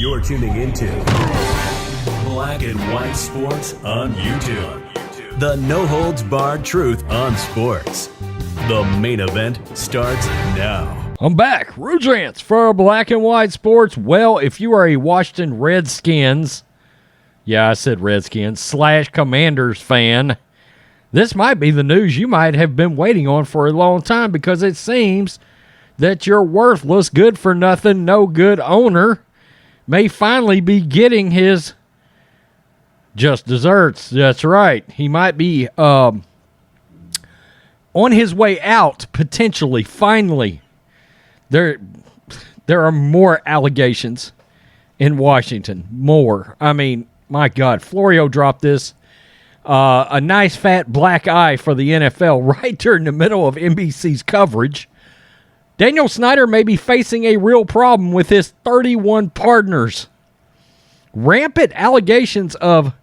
You're tuning into Black and White Sports on YouTube. The no-holds-barred truth on sports. The main event starts now. I'm back. Rudrance for Black and White Sports. Well, if you are a Washington Redskins, yeah, I said Redskins, / Commanders fan, this might be the news you might have been waiting on for a long time, because it seems that your worthless, good-for-nothing, no-good owner may finally be getting his just desserts. That's right. He might be on his way out, potentially, finally. There are more allegations in Washington. More. I mean, my God, Florio dropped this. A nice fat black eye for the NFL right during the middle of NBC's coverage. Daniel Snyder may be facing a real problem with his 31 partners. Rampant allegations of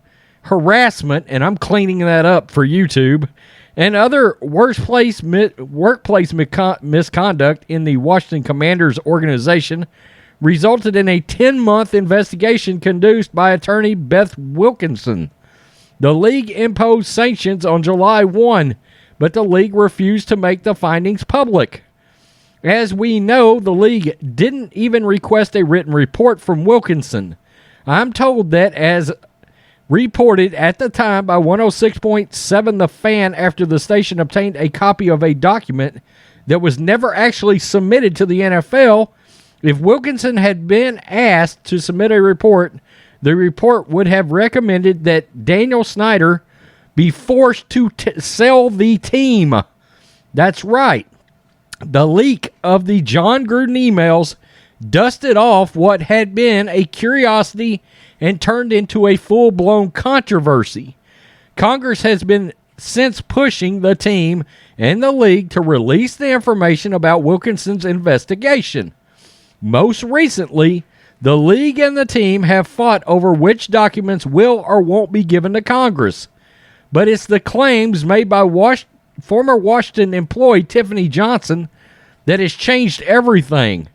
harassment, and I'm cleaning that up for YouTube, and other workplace misconduct in the Washington Commanders organization resulted in a 10-month investigation conducted by attorney Beth Wilkinson. The league imposed sanctions on July 1, but the league refused to make the findings public. As we know, the league didn't even request a written report from Wilkinson. I'm told that, as reported at the time by 106.7 The Fan, after the station obtained a copy of a document that was never actually submitted to the NFL, if Wilkinson had been asked to submit a report, the report would have recommended that Daniel Snyder be forced to sell the team. That's right. The leak of the John Gruden emails dusted off what had been a curiosity and turned into a full-blown controversy. Congress has been since pushing the team and the league to release the information about Wilkinson's investigation. Most recently, the league and the team have fought over which documents will or won't be given to Congress. But it's the claims made by former Washington employee Tiffany Johnson that has changed everything.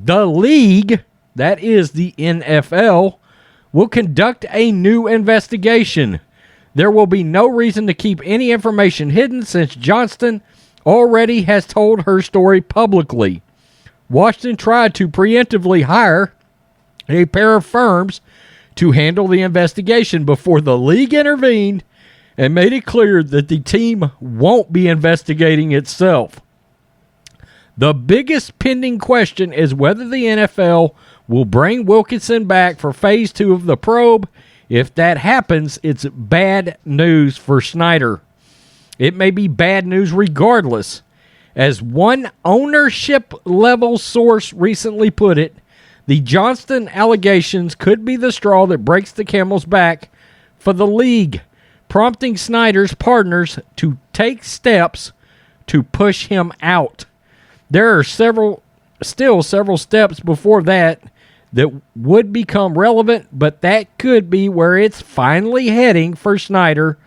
The league, that is the NFL, will conduct a new investigation. There will be no reason to keep any information hidden, since Johnston already has told her story publicly. Washington tried to preemptively hire a pair of firms to handle the investigation before the league intervened and made it clear that the team won't be investigating itself. The biggest pending question is whether the NFL will bring Wilkinson back for Phase 2 of the probe. If that happens, it's bad news for Snyder. It may be bad news regardless. As one ownership-level source recently put it, the Johnston allegations could be the straw that breaks the camel's back for the league, prompting Snyder's partners to take steps to push him out. There are still several steps before that would become relevant, but that could be where it's finally heading for Snyder,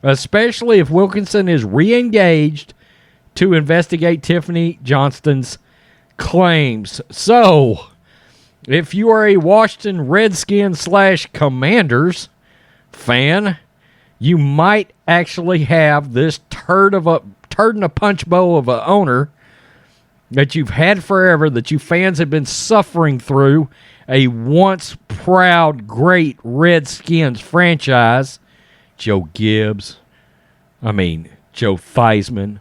especially if Wilkinson is re-engaged to investigate Tiffany Johnston's claims. So, if you are a Washington Redskins / Commanders fan, you might actually have this turd in a punch bowl of an owner that you've had forever, that you fans have been suffering through, a once proud, great Redskins franchise. Joe Gibbs, Joe Theismann,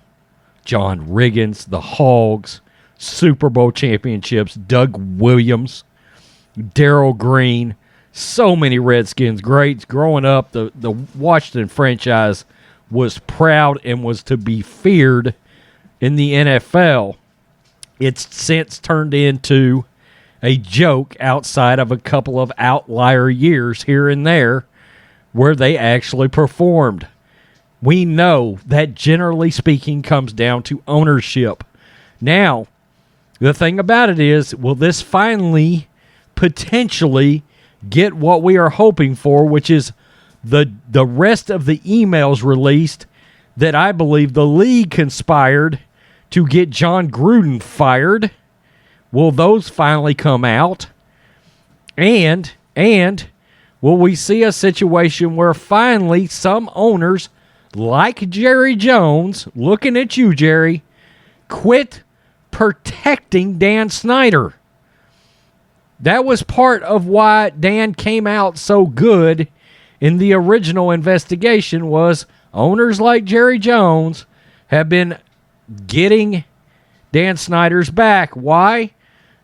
John Riggins, the Hogs, Super Bowl championships, Doug Williams, Darryl Green, so many Redskins greats. Growing up, the Washington franchise was proud and was to be feared in the NFL. It's since turned into a joke outside of a couple of outlier years here and there where they actually performed. We know that, generally speaking, comes down to ownership. Now, the thing about it is, will this finally potentially get what we are hoping for, which is the rest of the emails released that I believe the league conspired to get John Gruden fired? Will those finally come out? And will we see a situation where finally some owners like Jerry Jones, looking at you, Jerry, quit protecting Dan Snyder? That was part of why Dan came out so good in the original investigation, was owners like Jerry Jones have been getting Dan Snyder's back. Why?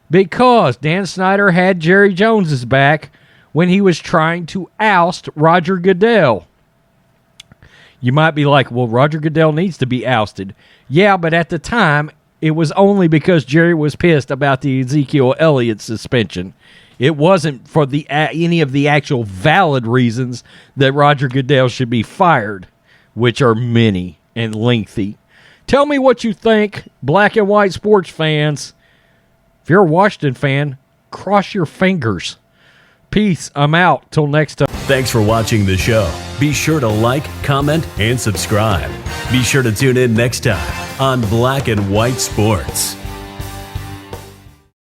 Because Dan Snyder had Jerry Jones's back when he was trying to oust Roger Goodell. You might be like, well, Roger Goodell needs to be ousted. Yeah, but at the time, it was only because Jerry was pissed about the Ezekiel Elliott suspension. It wasn't for any of the actual valid reasons that Roger Goodell should be fired, which are many and lengthy. Tell me what you think, black and white sports fans. If you're a Washington fan, cross your fingers. Peace. I'm out. Till next time. Thanks for watching the show. Be sure to like, comment, and subscribe. Be sure to tune in next time on Black and White Sports.